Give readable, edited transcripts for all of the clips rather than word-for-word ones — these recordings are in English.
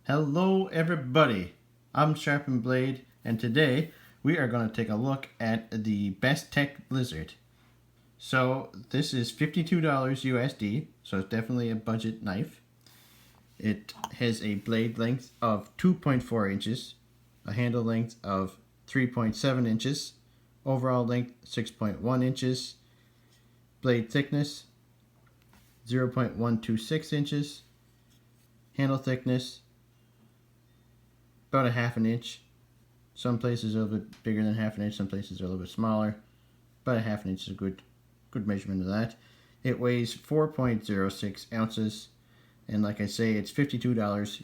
Hello everybody, I'm Sharpen Blade, and today we are going to take a look at the Bestech Lizard. So this is $52 USD, so it's definitely a budget knife. It has a blade length of 2.4 inches, a handle length of 3.7 inches, overall length 6.1 inches, blade thickness 0.126 inches, handle thickness about a half an inch. Some places are a little bit bigger than half an inch, some places are a little bit smaller, but a half an inch is a good measurement of that. It weighs 4.06 ounces, and like I say, it's $52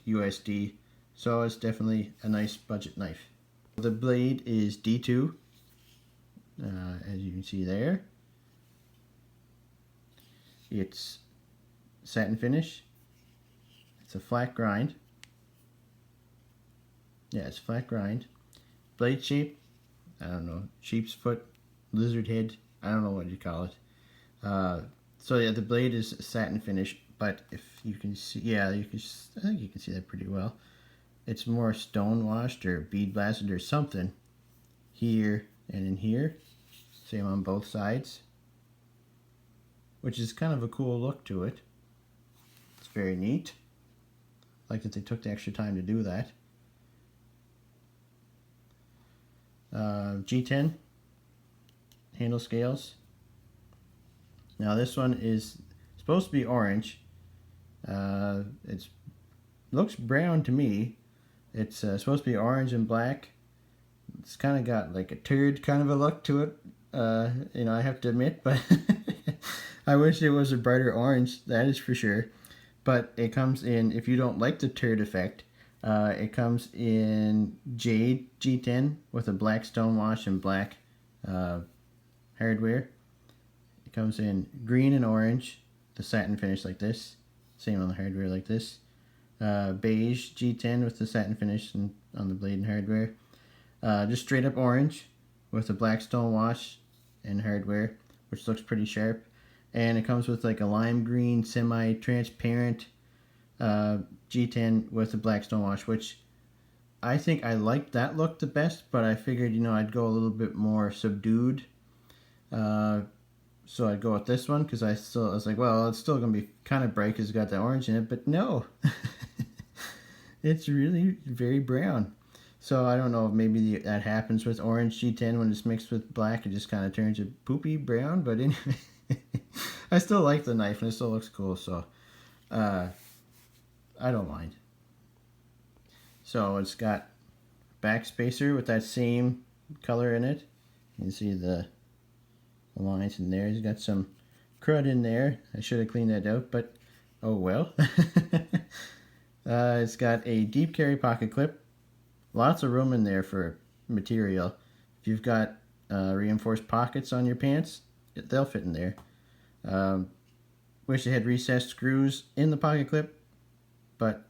USD, so it's definitely a nice budget knife. The blade is D2, as you can see there. It's satin finish. It's a flat grind. Yeah, it's flat grind. Blade shape, I don't know, sheep's foot, lizard head, I don't know what you call it. So yeah, the blade is satin finish, but if you can see, yeah, I think you can see that pretty well. It's more stone washed or bead blasted or something here and in here. Same on both sides, which is kind of a cool look to it. It's very neat. I like that they took the extra time to do that. G10 handle scales. Now this one is supposed to be orange. It looks brown to me. It's supposed to be orange and black. It's kind of got like a turd kind of a look to it. You know, I have to admit, but I wish it was a brighter orange, that is for sure. But it comes in, if you don't like the turd effect, it comes in jade G10 with a black stonewash and black hardware. It comes in green and orange, the satin finish like this. Same on the hardware like this. Beige G10 with the satin finish and on the blade and hardware. Just straight up orange with a black stonewash and hardware, which looks pretty sharp. And it comes with like a lime green semi-transparent G10 with a black stonewash, which I think I like that look the best, but I figured, you know, I'd go a little bit more subdued. So I'd go with this one because I was like, well, it's still going to be kind of bright because it's got that orange in it, but no. It's really very brown. So I don't know if maybe that happens with orange G10 when it's mixed with black. It just kind of turns it poopy brown, but anyway. I still like the knife and it still looks cool, so I don't mind. So it's got back spacer with that same color in it. You can see the lines in there. It's got some crud in there. I should have cleaned that out, but oh well. It's got a deep carry pocket clip. Lots of room in there for material. If you've got reinforced pockets on your pants, they'll fit in there. Wish it had recessed screws in the pocket clip, but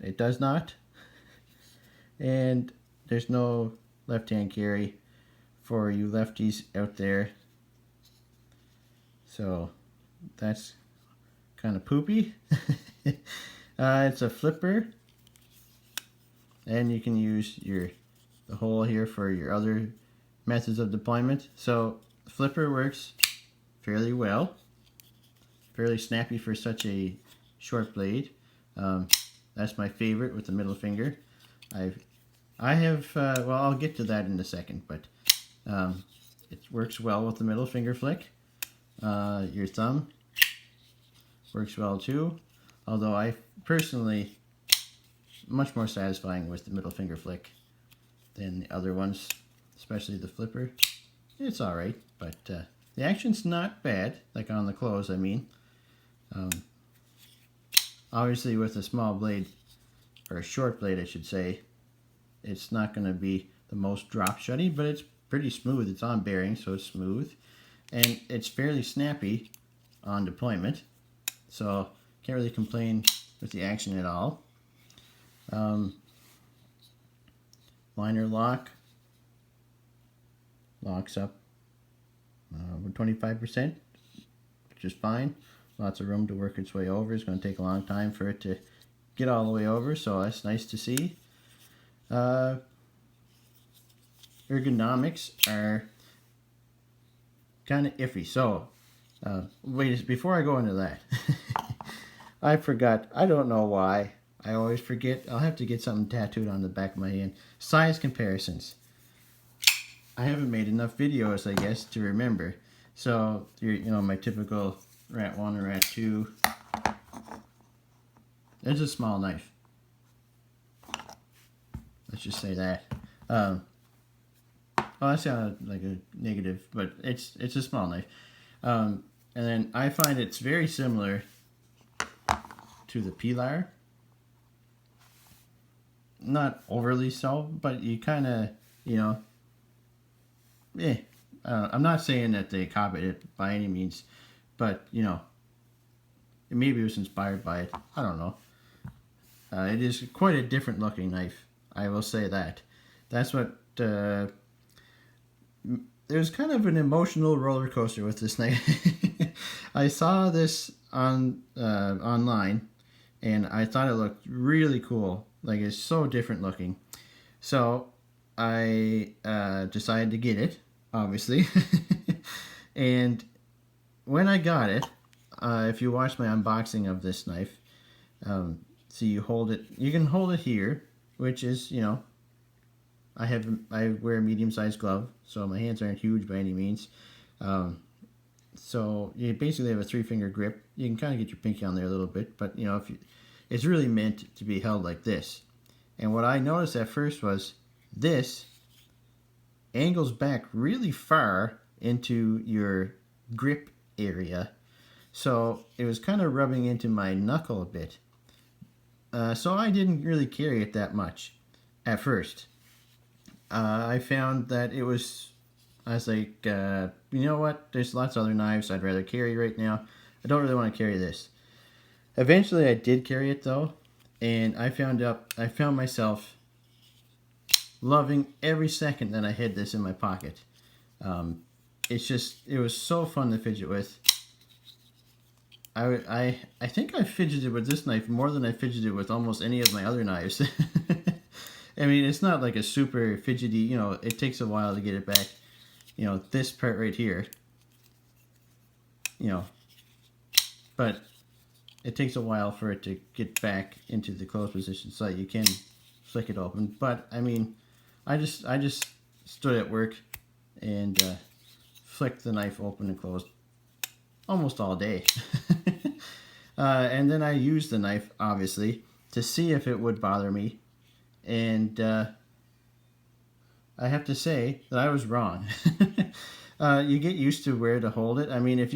it does not. And there's no left-hand carry for you lefties out there. So that's kind of poopy. It's a flipper, and you can use the hole here for your other methods of deployment. So the flipper works fairly well, fairly snappy for such a short blade. That's my favorite with the middle finger. I have well, I'll get to that in a second, but it works well with the middle finger flick. Your thumb works well too, although I personally much more satisfying with the middle finger flick than the other ones, especially the flipper. It's alright, but the action's not bad, like on the close, I mean. Obviously with a small blade, or a short blade I should say, it's not going to be the most drop shutty, but it's pretty smooth. It's on bearing, so it's smooth. And it's fairly snappy on deployment, so can't really complain with the action at all. Liner lock locks up with 25%, which is fine. Lots of room to work its way over. It's going to take a long time for it to get all the way over, so that's nice to see. Ergonomics are kind of iffy. So, wait, before I go into that, I forgot. I don't know why. I always forget. I'll have to get something tattooed on the back of my hand. Size comparisons. I haven't made enough videos, I guess, to remember. So, you know, my typical Rat 1 or Rat 2. There's a small knife. Let's just say that. Well, that sounded like a negative, but it's a small knife. And then I find it's very similar to the Pilar. Not overly so, but you kind of, you know, I'm not saying that they copied it by any means, but, you know, maybe it was inspired by it. I don't know. It is quite a different looking knife. I will say that. That's what... there's kind of an emotional roller coaster with this knife. I saw this on online, and I thought it looked really cool. Like, it's so different looking. So I decided to get it, obviously. And when I got it, if you watch my unboxing of this knife, so you hold it, you can hold it here, which is, you know, I wear a medium-sized glove, so my hands aren't huge by any means. So you basically have a 3-finger grip. You can kind of get your pinky on there a little bit, but you know, it's really meant to be held like this. And what I noticed at first was this angles back really far into your grip area, so it was kind of rubbing into my knuckle a bit. So I didn't really carry it that much at first. I found that I was like, you know what, there's lots of other knives I'd rather carry right now. I don't really want to carry this. Eventually I did carry it though, and I found myself loving every second that I had this in my pocket. It was so fun to fidget with. I think I fidgeted with this knife more than I fidgeted with almost any of my other knives. I mean, it's not like a super fidgety, you know, it takes a while to get it back. You know, this part right here, you know, but it takes a while for it to get back into the closed position so that you can flick it open. But, I mean, I just stood at work and flicked the knife open and closed almost all day. And then I used the knife, obviously, to see if it would bother me. And I have to say that I was wrong. You get used to where to hold it. I mean, it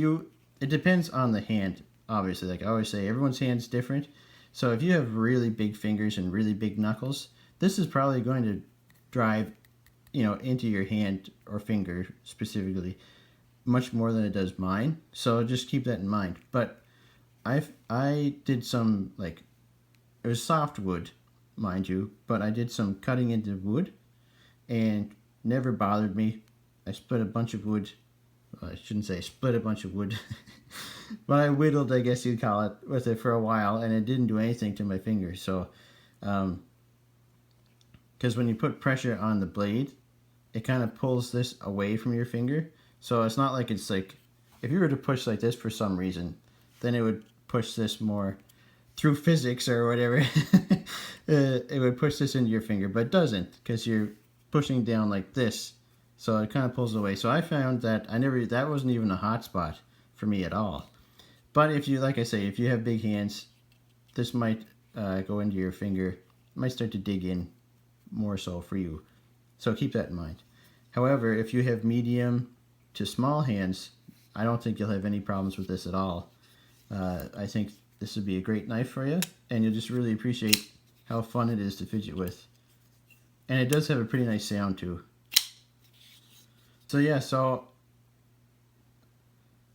depends on the hand, obviously. Like I always say, everyone's hand's different. So if you have really big fingers and really big knuckles, this is probably going to drive, you know, into your hand or finger specifically much more than it does mine. So just keep that in mind. But I did some, like, it was soft wood, mind you, but I did some cutting into wood and never bothered me. I split a bunch of wood. Well, I shouldn't say split a bunch of wood, but I whittled, I guess you'd call it, with it for a while, and it didn't do anything to my fingers. So, because when you put pressure on the blade, it kind of pulls this away from your finger. So it's not like it's like, if you were to push like this for some reason, then it would push this more through physics or whatever. It would push this into your finger, but it doesn't, because you're pushing down like this, so it kind of pulls away. So I found that that wasn't even a hot spot for me at all. But if you, like I say, if you have big hands, this might go into your finger. It might start to dig in more so for you. So keep that in mind. However, if you have medium to small hands, I don't think you'll have any problems with this at all. I think this would be a great knife for you, and you'll just really appreciate how fun it is to fidget with. And it does have a pretty nice sound too. So yeah, so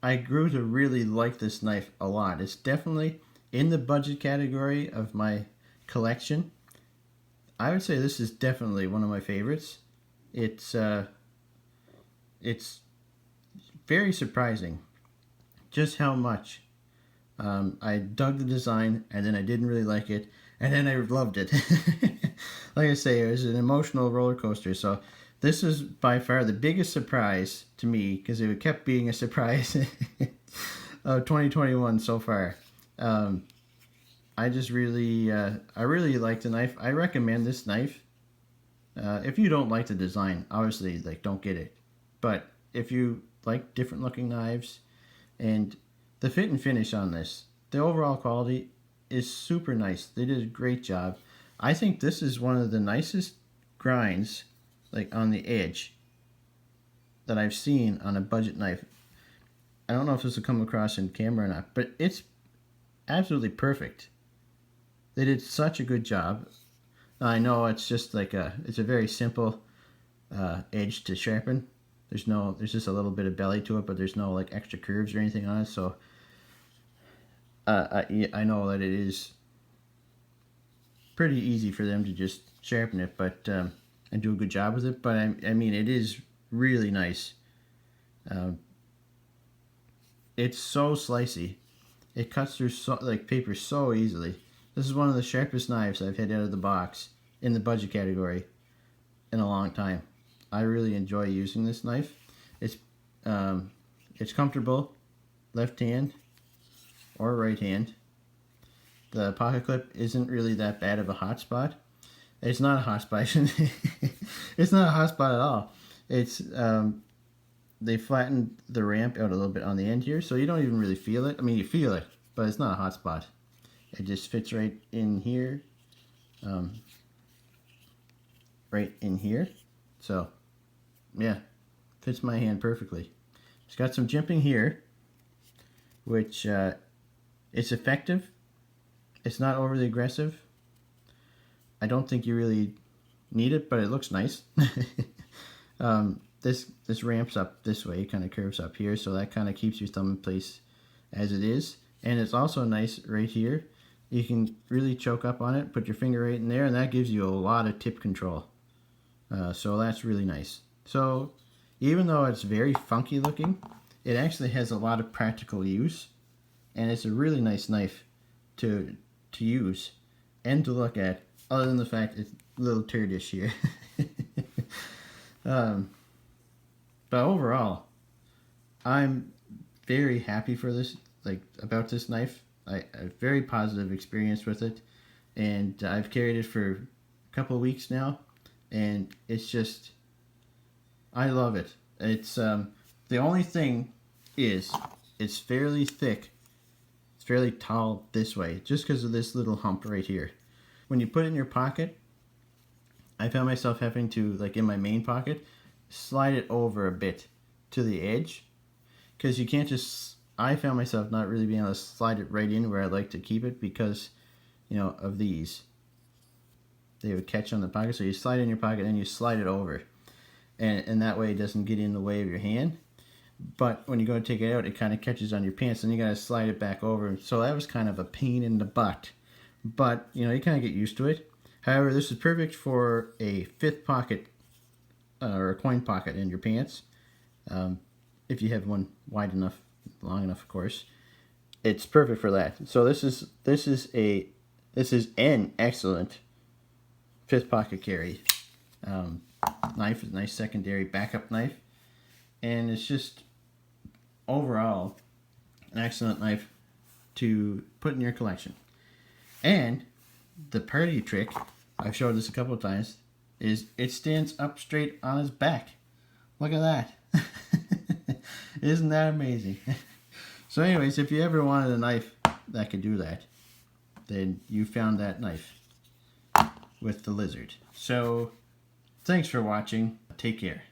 I grew to really like this knife a lot. It's definitely in the budget category of my collection. I would say this is definitely one of my favorites. It's very surprising just how much I dug the design, and then I didn't really like it, and then I loved it. Like I say, it was an emotional roller coaster. So this is by far the biggest surprise to me, because it kept being a surprise of 2021 so far. I just really, I really like the knife. I recommend this knife. If you don't like the design, obviously, like, don't get it. But if you like different looking knives, and the fit and finish on this, the overall quality is super nice. They did a great job. I think this is one of the nicest grinds, like on the edge, that I've seen on a budget knife. I don't know if this will come across in camera or not, but it's absolutely perfect. They did such a good job. I know it's just like it's a very simple edge to sharpen. There's just a little bit of belly to it, but there's no like extra curves or anything on it. So I know that it is pretty easy for them to just sharpen it, but and do a good job with it. But I mean, it is really nice. It's so slicey. It cuts through paper so easily. This is one of the sharpest knives I've had out of the box in the budget category in a long time. I really enjoy using this knife. It's comfortable, left hand or right hand. The pocket clip isn't really that bad of a hot spot. It's not a hot spot. It's not a hot spot at all. It's they flattened the ramp out a little bit on the end here, so you don't even really feel it. I mean, you feel it, but it's not a hot spot. It just fits right in here, right in here. So, yeah, fits my hand perfectly. It's got some jimping here, which it's effective. It's not overly aggressive. I don't think you really need it, but it looks nice. This ramps up this way, kind of curves up here, so that kind of keeps your thumb in place as it is. And it's also nice right here. You can really choke up on it, put your finger right in there, and that gives you a lot of tip control. So that's really nice. So even though it's very funky looking, it actually has a lot of practical use, and it's a really nice knife to use and to look at, other than the fact it's a little turdish here. But overall, I'm very happy for this, about this knife. I a very positive experience with it, and I've carried it for a couple of weeks now, and it's just, I love it. It's the only thing is it's fairly thick. It's fairly tall this way, just because of this little hump right here. When you put it in your pocket, I found myself having to, like in my main pocket, slide it over a bit to the edge, because you can't just, I found myself not really being able to slide it right in where I like to keep it, because, you know, of these. They would catch on the pocket, so you slide it in your pocket and you slide it over. And that way it doesn't get in the way of your hand. But when you go to take it out, it kind of catches on your pants, and you got to slide it back over. So that was kind of a pain in the butt. But, you know, you kind of get used to it. However, this is perfect for a fifth pocket, or a coin pocket in your pants, if you have one wide enough, long enough, of course. It's perfect for that. So this is an excellent fifth pocket carry knife. A nice secondary backup knife, and it's just overall an excellent knife to put in your collection. And the party trick, I've showed this a couple of times, is it stands up straight on its back. Look at that. Isn't that amazing? So anyways, if you ever wanted a knife that could do that, then you found that knife with the Lizard. So thanks for watching. Take care.